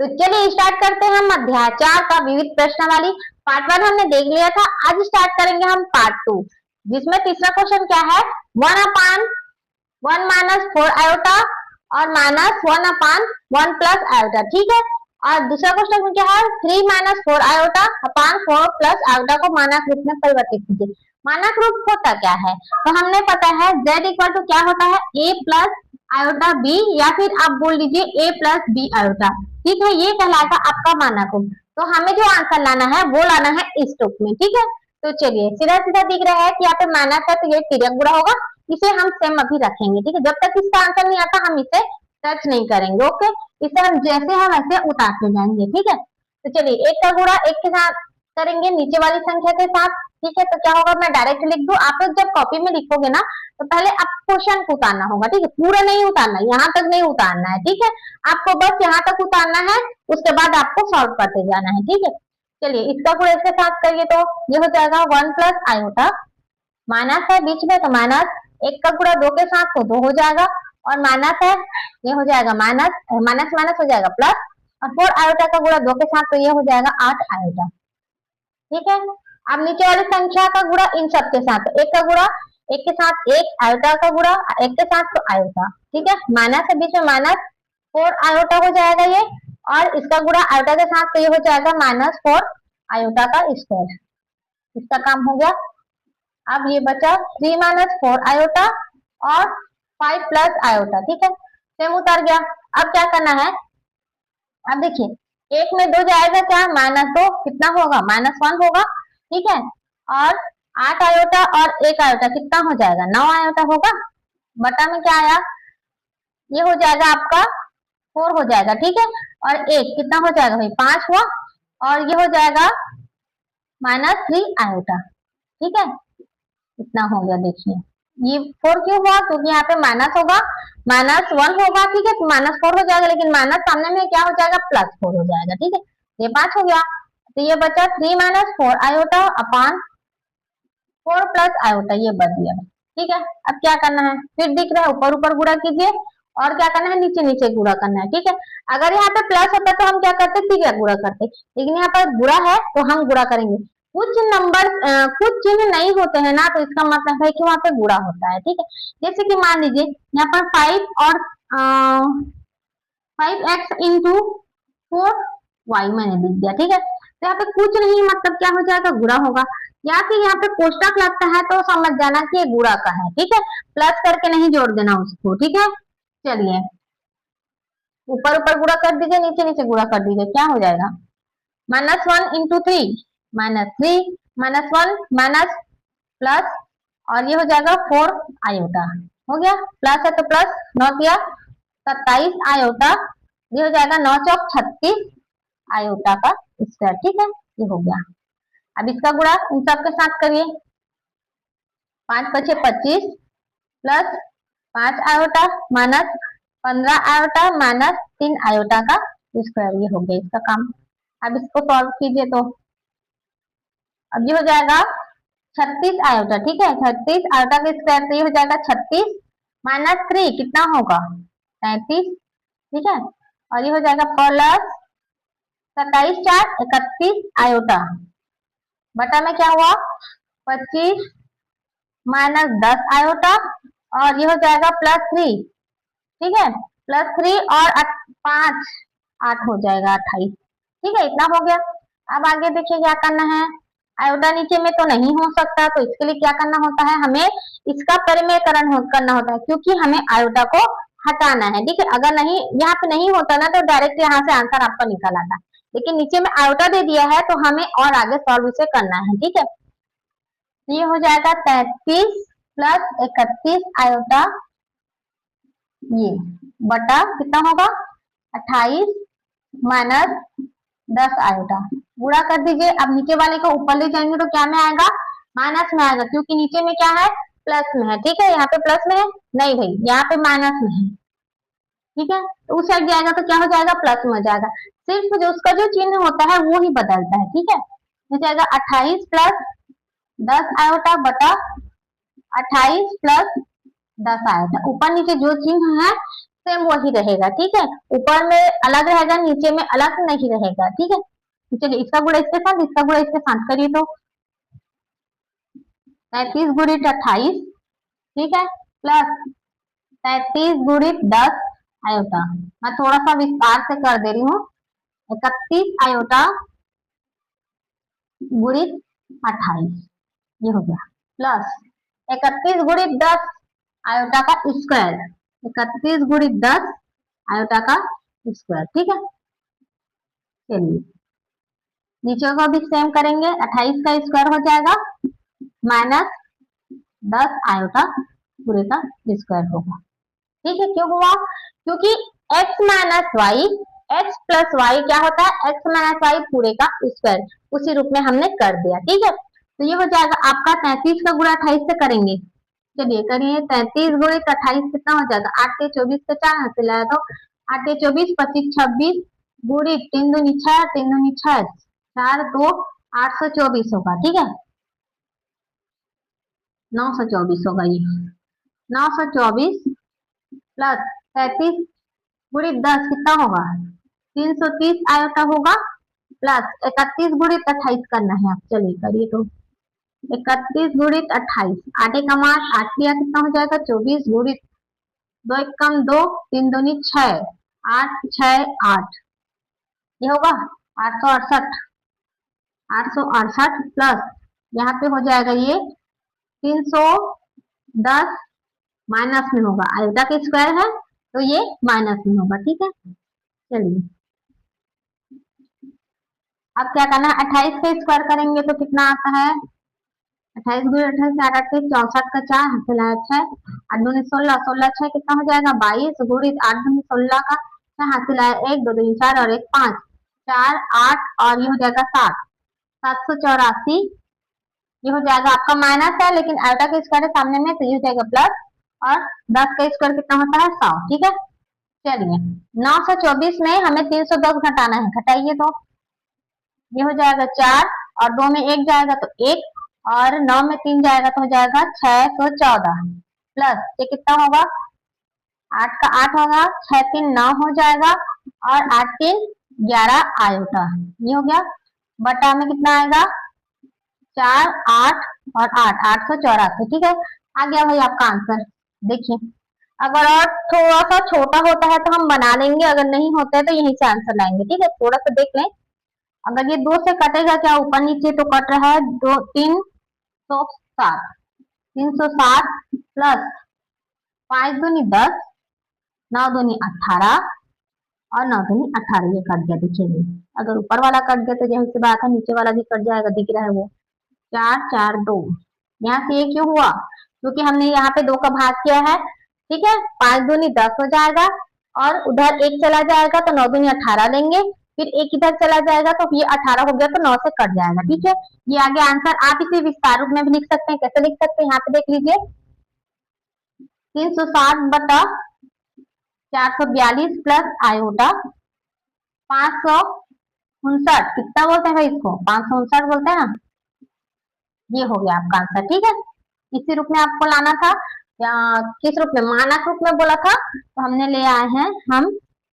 तो चलिए स्टार्ट करते हैं हम अध्याय 4 का विविध प्रश्नावली। पार्ट 1 हमने देख लिया था, आज स्टार्ट करेंगे हम पार्ट 2, जिसमें तीसरा क्वेश्चन क्या है, 1/1 माइनस 4 आयोटा और माइनस 1/1 प्लस आयोटा। ठीक है, और दूसरा क्वेश्चन में क्या है, 3 माइनस 4 आयोटा अपान 4 प्लस आयोटा को मानक रूप में परिवर्तित कीजिए। मानक रूप होता क्या है, तो हमने पता है z इक्वल टू क्या होता है, a प्लस आयोटा b, या फिर आप बोल लीजिए a प्लस b आयोटा। ठीक है, ये कहलाएगा आपका मानक रूप। तो हमें जो आंसर लाना है वो लाना है इस रूप में। ठीक है, तो चलिए सीधा सीधा दिख रहा है कि यहाँ पे मानक है, तो ये तिर्यक गुणा होगा, इसे हम सेम अभी रखेंगे। ठीक है, जब तक इसका आंसर नहीं आता हम इसे टच नहीं करेंगे। ओके, इसे हम जैसे हम ऐसे उतारते जाएंगे। ठीक है, तो चलिए एक का गुणा एक के साथ करेंगे नीचे वाली संख्या के साथ। ठीक है, तो क्या होगा, मैं डायरेक्ट लिख दूं, आप लोग जब कॉपी में लिखोगे ना तो पहले आपको क्वेश्चन को उतारना होगा। ठीक है, पूरा नहीं उतारना, यहाँ तक नहीं उतारना है। ठीक है, आपको बस यहाँ तक उतारना है, उसके बाद आपको सॉल्व करते जाना है। ठीक है, चलिए इसका गुणा इसके साथ करिए तो ये हो जाएगा 1 प्लस आयोटा, माइनस है बीच में तो माइनस, एक का गुणा 2 के साथ तो 2 हो जाएगा, और माइनस है ये हो जाएगा माइनस, माइनस माइनस हो जाएगा प्लस, और 4 आयोटा का गुणा 2 के साथ तो ये हो जाएगा 8 आयोटा। ठीक है, अब नीचे वाली संख्या का गुणा इन सब के साथ, तो एक का गुणा एक के साथ एक, आयोटा का गुणा एक के साथ तो आयोटा। ठीक है, माइनस है बीच में माइनस 4 आयोटा हो जाएगा ये, और इसका गुणा आयोटा के साथ तो ये हो जाएगा माइनस 4 आयोटा का स्क्वायर। इसका काम हो गया। अब ये बचा 3 माइनस 4 आयोटा और 5 प्लस आयोटा। ठीक है, सेम उतर गया। अब क्या करना है, अब देखिए एक में 2 जाएगा क्या, -2 कितना होगा, -1 होगा। ठीक है, और 8 आयोटा और 1 आयोटा कितना हो जाएगा, 9 आयोटा होगा। बटा में क्या आया, ये हो जाएगा आपका 4 हो जाएगा। ठीक है, और 1 कितना हो जाएगा भाई, 5 हुआ, और ये हो जाएगा -3 आयोटा। ठीक है, इतना हो गया। देखिए ये 4 क्यों हुआ, क्योंकि यहाँ पे माइनस होगा, -1 होगा। ठीक है, तो -4 हो जाएगा, लेकिन माइनस सामने में क्या हो जाएगा, +4 हो जाएगा। ठीक है, ये 5 हो गया, तो ये बचा 3 माइनस 4 आयोटा अपान 4 प्लस आयोटा, ये बच गया। ठीक है, अब क्या करना है, फिर दिख रहा है ऊपर ऊपर गुणा कीजिए, और क्या करना है नीचे नीचे गुणा करना है। ठीक है, अगर यहाँ पे प्लस होता तो हम क्या करते, तिर्यक गुणा करते, लेकिन यहाँ पर गुणा है तो हम गुणा करेंगे। कुछ नंबर कुछ चिन्ह नहीं होते हैं ना, तो इसका मतलब है कि वहां पे गुणा होता है। ठीक है, जैसे कि मान लीजिए यहाँ पर 5 और 5x इंटू 4y मैंने लिख दिया। ठीक है, तो यहाँ पे कुछ नहीं मतलब क्या हो जाएगा, गुणा होगा, या फिर यहाँ पे कोष्टक लगता है तो समझ जाना कि ये गुणा का है। ठीक है, प्लस करके नहीं जोड़ देना उसको। ठीक है, चलिए ऊपर ऊपर गुणा कर दीजिए, नीचे नीचे गुणा कर दीजिए, क्या हो जाएगा, -1 इंटू 3 -3, -1 माइनस प्लस, और ये हो जाएगा 4 आयोटा। हो गया, प्लस है तो प्लस, 9 किया 27 आयोटा, ये हो जाएगा 9 चौक 36 आयोटा का स्क्वायर। ठीक है, ये हो गया। अब इसका गुणा इन सब के साथ करिए, 5 5 25 plus 5 iota minus 15 iota minus 3 iota का स्क्वायर, ये हो गया इसका काम। अब इसको सॉल्व कीजिए तो अब ये हो जाएगा 36 आयोटा। ठीक है, 36 आयोटा का स्क्वायर, तो ये हो जाएगा 36 माइनस 3 कितना होगा, 33। ठीक है, और ये हो जाएगा प्लस 27 4 31 आयोटा, बटा में क्या हुआ 25 माइनस 10 आयोटा, और ये हो जाएगा +3। ठीक है, +3 और 5 8 हो जाएगा 28। ठीक है, इतना हो गया। अब आगे देखिए क्या करना है, आयोटा नीचे में तो नहीं हो सकता, तो इसके लिए क्या करना होता है, हमें इसका परिमेयकरण करना होता है, क्योंकि हमें आयोटा को हटाना है। ठीक है, अगर नहीं यहाँ पे नहीं होता ना तो डायरेक्ट यहाँ से आंसर आपका निकल आता, लेकिन नीचे में आयोटा दे दिया है तो हमें और आगे सॉल्व इसे करना है। ठीक है, ये हो जाएगा 33 प्लस 31 आयोटा, ये बटा कितना होगा 28 माइनस 10 आयोटा, गुणा कर दीजिए। अब नीचे वाले को ऊपर ले जाएंगे तो क्या में आएगा, माइनस में आएगा, क्योंकि नीचे में क्या है, प्लस में है। ठीक है, यहाँ पे प्लस में है नहीं भाई, यहाँ पे माइनस में है। ठीक है, तो उस साइड जाएगा तो क्या हो जाएगा, प्लस में हो जाएगा, सिर्फ जो उसका जो चिन्ह होता है वो ही बदलता है। ठीक है, हो जाएगा 28 प्लस 10 आयोटा बटा 28 प्लस 10 आयोटा, ऊपर नीचे जो चिन्ह है सेम वही रहेगा, ठीक है। ऊपर में अलग रहेगा, नीचे में अलग नहीं रहेगा, ठीक है। तो चलिए इसका गुणा इसके साथ, इसका गुणा इसके साथ करिए तो 33 गुणित 28, ठीक है, प्लस 33 गुणित 10 आयोटा। मैं थोड़ा सा विस्तार से कर दे रही हूँ। 31 आयोटा गुणित 28, ये हो गया, प्लस 31 गुणित 10 आयोटा का स्क्वायर, 31 गुणित 10 आयोटा का स्क्वायर, ठीक है। चलिए नीचे को भी सेम करेंगे, 28 का स्क्वायर हो जाएगा माइनस 10 आयोटा पूरे का स्क्वायर होगा, ठीक है। क्यों हुआ? क्योंकि x minus Y, X plus Y क्या होता है? x माइनस वाई पूरे का स्क्वायर, उसी रूप में हमने कर दिया, ठीक है। तो ये हो जाएगा आपका 33 का गुणा 28 से करेंगे। चलिए करिए, 33 गुणित 28 कितना हो जाएगा? 8 के 24 का 4 हाथ से लाया तो 8 के 24 25 26 गुणित 3 दूनी 6 3 दूनी 6 4 2 824 होगा, ठीक है। 924 होगा ये, 924 प्लस 33 गुणित 10 कितना होगा? 330 आयोटा होगा, प्लस 31 गुणित 28 करना है आप। चलिए करिए तो 31 गुणित 28, 8 का मान 8 किया कितना हो जाएगा? 24 गुणित 2 एक कम 2 3 दूनी 6 8 6 8, ये होगा 868, 868 प्लस यहाँ पे हो जाएगा ये 310 माइनस में होगा, आयोटा का स्क्वायर है तो ये माइनस में होगा, ठीक है। चलिए अब क्या करना है? 28 का स्क्वायर करेंगे तो कितना आता है? 28 गुणित 28 8 8 64 का 4 हाथ से लाया 6 8 दूनी 16 16 6 कितना हो जाएगा? 22 गुणित 8 दूनी 16 का 6 हाथ से लाया 1 2 दूनी 4 और 1 5 4 8 और ये हो जाएगा 7 784, ये हो जाएगा आपका माइनस है लेकिन आयोटा का स्क्वायर है सामने में तो ये हो जाएगा प्लस, और 10 का स्क्वायर कितना होता है? 100, ठीक है। चलिए 924 में हमें 310 घटाना है, घटाइए तो ये हो जाएगा 4 और 2 में 1 जाएगा तो 1 और 9 में 3 जाएगा तो हो जाएगा 614, प्लस ये कितना होगा? 8 का 8 होगा, 6 3 9 हो जाएगा और 8 3 11 आयोटा, ये हो गया। बटा में कितना आएगा? 4 8 और 8 884, ठीक है। आ गया भाई आपका आंसर। देखिए अगर और थोड़ा सा छोटा होता है तो हम बना लेंगे, अगर नहीं होता है तो यहीं से आंसर लाएंगे, ठीक है। थोड़ा सा देख लें, अगर ये 2 से कटेगा क्या ऊपर नीचे? तो कट रहा है 2 307, 307 प्लस 5 दूनी 10 9 दूनी 18 और 9 दूनी 18, ये कट गया। देखिए अगर ऊपर वाला कट गया तो जैसे से बात है नीचे वाला भी कट जाएगा, दिख रहा है वो 4 4 2, यहाँ से ये क्यों हुआ? क्योंकि हमने यहाँ पे 2 का भाग किया है, ठीक है। 5 दूनी 10 हो जाएगा और उधर 1 चला जाएगा तो 9 दूनी 18 लेंगे, फिर 1 इधर चला जाएगा तो ये 18 हो गया तो 9 से कट जाएगा, ठीक है। ये आगे आंसर आप इसे विस्तार रूप में भी लिख सकते हैं। कैसे लिख सकते हैं? यहाँ पे देख लीजिए 307 बटा 442 प्लस आयोटा 559, कितना बोलते हैं भाई इसको? 559 बोलते हैं ना। ये हो गया आपका आंसर, ठीक है। इसी रूप में आपको लाना था या किस रूप में? मानक रूप में बोला था तो हमने ले आए हैं हम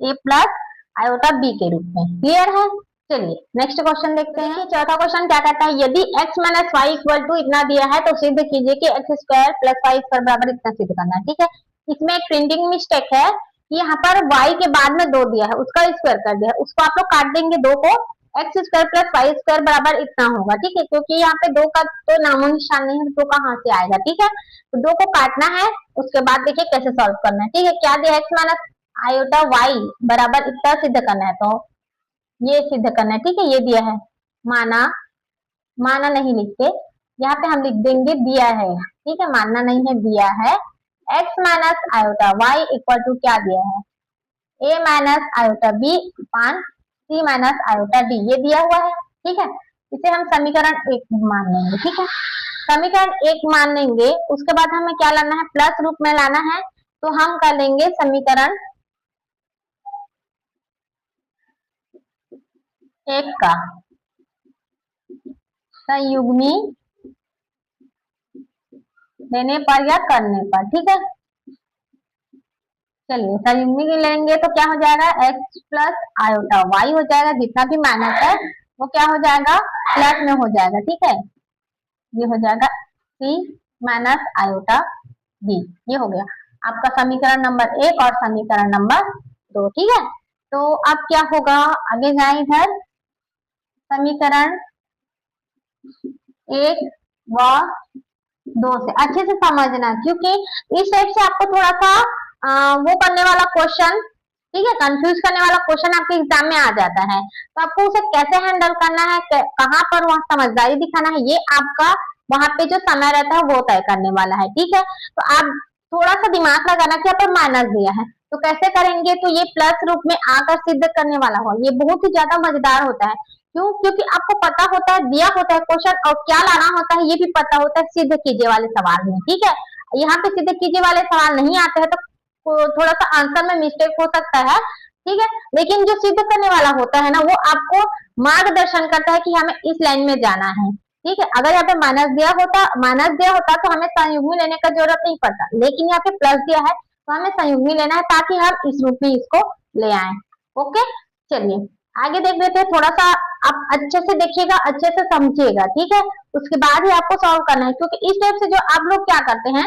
a प्लस आयोटा b के रूप में। क्लियर है? चलिए नेक्स्ट क्वेश्चन देखते हैं। चौथा क्वेश्चन क्या कहता है? यदि x minus Y equal to इतना दिया है तो सिद्ध कीजिए कि X square plus Y square बराबर इतना सिद्ध करना है, ठीक है। इसमें एक प्रिंटिंग मिस्टेक है कि यहाँ पर y के बाद में 2 दिया है, उसका स्क्वायर कर दिया है, उसको आप लोग काट देंगे 2 को, X square plus Y square बराबर इतना होगा, ठीक है। क्योंकि यहाँ पे 2 का तो नामो निशान नहीं है, 2 कहाँ से आएगा, ठीक है। तो 2 को काटना है, उसके बाद देखिए कैसे सॉल्व करना है, ठीक है। क्या दिया? एक्स माइनस आयोटा वाई बराबर इतना सिद्ध करना है, तो ये सिद्ध करना है, ठीक है। ये दिया है, माना माना नहीं लिखते, यहाँ पे हम लिख देंगे दिया है, ठीक है। मानना नहीं है, दिया है x minus iota y equal to क्या दिया है? A minus iota b upon c minus iota d, ये दिया हुआ है, ठीक है। इसे हम समीकरण 1 मान लेंगे, ठीक है। समीकरण 1 मान लेंगे, उसके बाद हमें क्या लाना है? प्लस रूप में लाना है, तो हम कर लेंगे समीकरण 1 का संयुग्मी लेने पर या करने पर, ठीक है। चलिए संयुग्मी लेंगे तो क्या हो जाएगा, एक्स प्लस आयोटा वाई हो जाएगा, जितना भी माइनस है वो क्या हो जाएगा, प्लस में हो जाएगा। ठीक है, ये हो जाएगा सी माइनस आयोटा बी। ये हो गया आपका समीकरण नंबर 1 और समीकरण नंबर 2। ठीक है, तो अब क्या होगा, आगे जाए इधर समीकरण 1 व 2 से अच्छे से समझना, क्योंकि इस टाइप से आपको थोड़ा सा वो करने वाला क्वेश्चन, ठीक है, कंफ्यूज करने वाला क्वेश्चन आपके एग्जाम में आ जाता है। तो आपको उसे कैसे हैंडल करना है, कहाँ पर वहाँ समझदारी दिखाना है, ये आपका वहां पे जो समय रहता है वो तय करने वाला है। ठीक है, तो आप थोड़ा सा दिमाग लगाना कि यहाँ पर माइनस दिया है तो कैसे करेंगे, तो ये प्लस रूप में आकर सिद्ध करने वाला हो, ये बहुत ही ज्यादा मजेदार होता है। क्यों, क्योंकि आपको पता होता है, दिया होता है क्वेश्चन और क्या लाना होता है ये भी पता होता है सिद्ध कीजिए वाले सवाल में। ठीक है, यहाँ पे सिद्ध कीजिए वाले सवाल नहीं आते हैं तो थोड़ा सा आंसर में मिस्टेक हो सकता है। ठीक है, लेकिन जो सिद्ध करने वाला होता है ना वो आपको मार्गदर्शन करता है कि हमें इस लाइन में जाना है। ठीक है, अगर यहाँ पे माइनस दिया होता तो हमें संयुग्मी लेने का जरूरत नहीं पड़ता, लेकिन यहाँ पे प्लस दिया है तो हमें संयुग्मी लेना है ताकि हम इस रूप में इसको ले आए। ओके, चलिए आगे देख लेते हैं, थोड़ा सा आप अच्छे से देखिएगा, अच्छे से समझिएगा। ठीक है, उसके बाद ही आपको सॉल्व करना है, क्योंकि इस टाइप से जो आप लोग क्या करते हैं,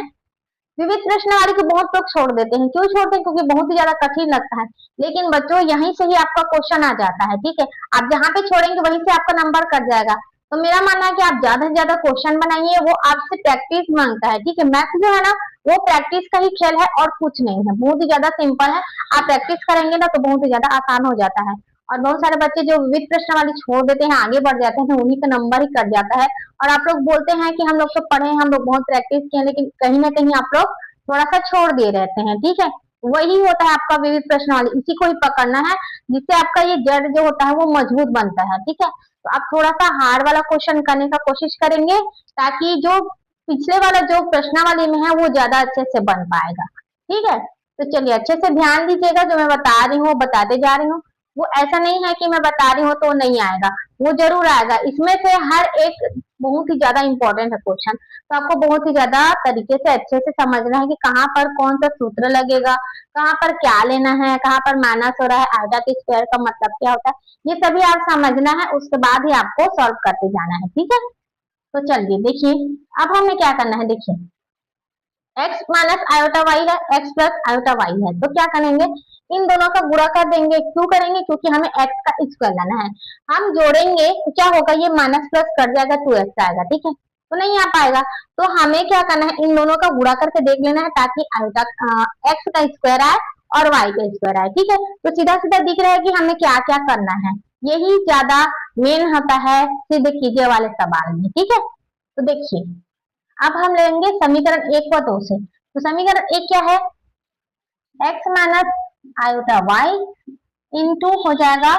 विविध प्रश्नवाली को बहुत लोग छोड़ देते हैं। क्यों छोड़ते हैं, क्योंकि बहुत ही ज्यादा कठिन लगता है। लेकिन बच्चों यहीं से ही आपका क्वेश्चन आ जाता है। ठीक है, आप जहाँ पे छोड़ेंगे वहीं से आपका नंबर कट जाएगा। तो मेरा मानना है कि आप ज्यादा से ज्यादा क्वेश्चन बनाइए, वो आपसे प्रैक्टिस मांगता है। ठीक है, मैथ जो है ना वो प्रैक्टिस का ही खेल है और कुछ नहीं है, बहुत ही ज्यादा सिंपल है। आप प्रैक्टिस करेंगे ना तो बहुत ही ज्यादा आसान हो जाता है। और बहुत सारे बच्चे जो विविध प्रश्न वाली छोड़ देते हैं, आगे बढ़ जाते हैं, तो उन्हीं का नंबर ही कट जाता है। और आप लोग बोलते हैं कि हम लोग तो पढ़े हैं, हम लोग बहुत प्रैक्टिस किए, लेकिन कहीं ना कहीं आप लोग थोड़ा सा छोड़ दे रहते हैं। ठीक है, वही होता है आपका विविध प्रश्न वाली, इसी को ही पकड़ना है, जिससे आपका ये जड़ जो होता है वो मजबूत बनता है। ठीक है, तो आप थोड़ा सा हार्ड वाला क्वेश्चन करने का कोशिश करेंगे, ताकि जो पिछले वाला जो प्रश्नावली में है वो ज्यादा अच्छे से बन पाएगा। ठीक है, तो चलिए अच्छे से ध्यान दीजिएगा, जो मैं बता रही हूँ बताते जा रही हूँ। वो ऐसा नहीं है कि मैं बता रही हूँ तो नहीं आएगा, वो जरूर आएगा। इसमें से हर एक बहुत ही ज्यादा इंपॉर्टेंट है क्वेश्चन, तो आपको बहुत ही ज्यादा तरीके से अच्छे से समझना है कि कहाँ पर कौन सा सूत्र लगेगा, कहाँ पर क्या लेना है, कहाँ पर माइनस हो रहा है, आधा के स्क्वायर का मतलब क्या होता है, ये सभी आप समझना है। उसके बाद ही आपको सॉल्व करते जाना है। ठीक है, तो चलिए देखिए अब हमें क्या करना है। देखिए x माइनस आयोटा वाई है, x प्लस आयोटा वाई है, तो क्या करेंगे, इन दोनों का गुणा कर देंगे। क्यों करेंगे, क्योंकि हमें x का स्क्वायर लेना है। हम जोड़ेंगे तो क्या होगा, ये माइनस प्लस कट जाएगा, 2x आएगा। ठीक है, तो नहीं आ पाएगा, तो हमें क्या करना है, इन दोनों का गुणा करके देख लेना है, ताकि आयोटा x का स्क्वायर आए और y का स्क्वायर आए। ठीक है, तो सीधा सीधा दिख रहा है कि हमें क्या क्या करना है, यही ज्यादा मेन होता है सिद्ध कीजिए वाले सवाल में। ठीक है, तो देखिए अब हम लेंगे समीकरण 1 व 2 से। तो समीकरण 1 क्या है, x minus iota y into हो जाएगा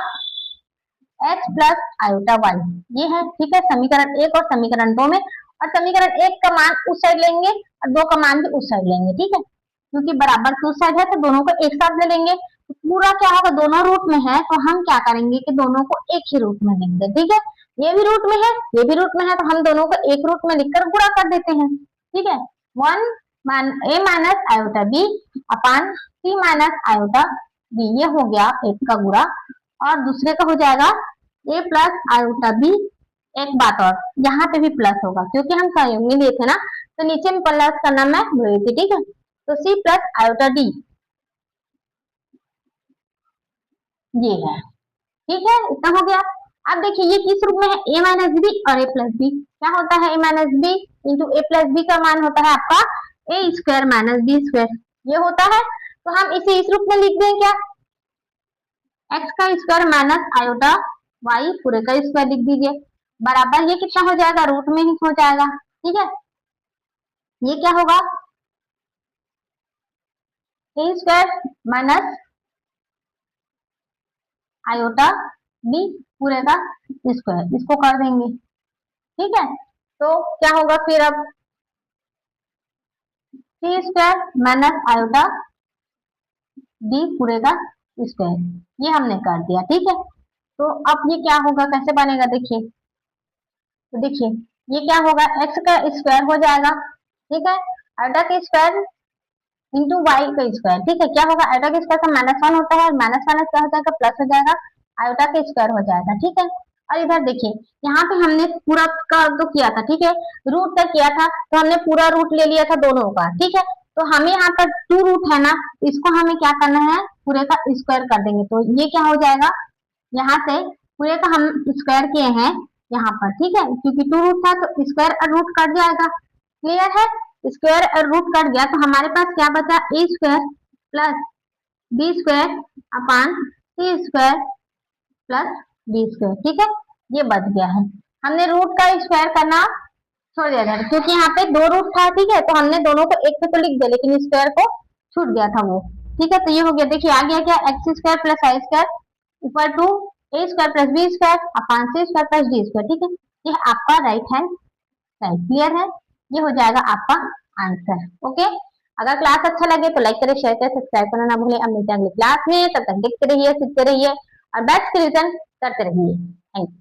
x प्लस आयोटा वाई, ये है। ठीक है, समीकरण 1 और समीकरण 2 में, और समीकरण 1 का मान उस साइड लेंगे और 2 का मान भी उस साइड लेंगे। ठीक है, क्योंकि बराबर की उस साइड है तो दोनों को एक साथ ले लेंगे। तो पूरा क्या होगा, दोनों रूट में है तो हम क्या करेंगे कि दोनों को एक ही रूट में लिख दे। ठीक है, ये भी रूट में है, ये भी रूट में है, तो हम दोनों को एक रूट में लिखकर गुणा कर देते हैं। ठीक है, वन ए minus iota b upon c minus iota B, ये हो गया एक का गुणा, और दूसरे का हो जाएगा ए प्लस आयोटा बी। एक बात और, यहाँ पे भी प्लस होगा क्योंकि हम संयुग्मी लिए थे ना, तो नीचे में प्लस करना मैं भूल थी। ठीक है, तो सी प्लस आयोटा डी ये है। ठीक है, इतना हो गया। अब देखिए ये किस रूप में है, ए माइनस बी और ए प्लस बी। क्या होता है, a minus B into A plus B का मान होता है आपका ए स्क्वायर माइनस बी स्क्वायर, ये होता है। तो हम इसे इस रूप में लिख दें, क्या, एक्स का स्क्वायर माइनस आयोटा वाई पूरे का स्क्वायर लिख दीजिए, बराबर ये कितना हो जाएगा, रूट में ही हो जाएगा। ठीक है, ये क्या होगा, ए स्क्वायर माइनस आयोटा बी पूरे का स्क्वायर, इसको कर देंगे। ठीक है, तो क्या होगा फिर, अब सी स्क्वायर माइनस आयोटा बी पूरे का स्क्वायर, ये हमने कर दिया। ठीक है, तो अब ये क्या होगा, कैसे बनेगा, देखिए, तो देखिए ये क्या होगा, एक्स का स्क्वायर हो जाएगा। ठीक है, आयोटा का स्क्वायर इंटू वाई का स्क्वायर। ठीक है, क्या होगा, आयोटा के स्क्वायर का -1 होता है, -1 क्या हो जाएगा, प्लस हो जाएगा, आयोटा के स्क्वायर हो जाएगा। ठीक है, और इधर देखिए, यहाँ पे हमने पूरा का तो किया था, ठीक है, रूट तक किया था, तो हमने पूरा रूट ले लिया था दोनों का। ठीक है, तो हमें यहाँ पर 2 रूट है ना, इसको हमें क्या करना है, पूरे का स्क्वायर कर देंगे, तो ये क्या हो जाएगा, यहाँ से पूरे का हम स्क्वायर किए हैं यहाँ पर। ठीक है, क्योंकि 2 रूट था तो स्क्वायर और रूट कट जाएगा। क्लियर है, स्क्वायर और रूट कट गया तो हमारे पास क्या बचा, A square plus B square upon C square plus B square. ठीक है, ये बच गया है। हमने रूट का स्क्वायर करना छोड़ दिया था क्योंकि यहाँ पे 2 रूट था। ठीक है, तो हमने दोनों को एक पे तो लिख दिया, लेकिन स्क्वायर को छूट गया था वो। ठीक है, तो ये हो गया, देखिए आ गया क्या, x square plus i square equal to a square plus B square upon C square plus d square. ठीक है, ये आपका राइट हैंड साइड। क्लियर है, ये हो जाएगा आपका आंसर। ओके, अगर क्लास अच्छा लगे तो लाइक करें, शेयर करें, सब्सक्राइब करना ना भूलें। अब मिलते हैं अगली क्लास में, तब तक देखते रहिए, सीखते रहिए और बैच के रिविजन करते रहिए। Thank you.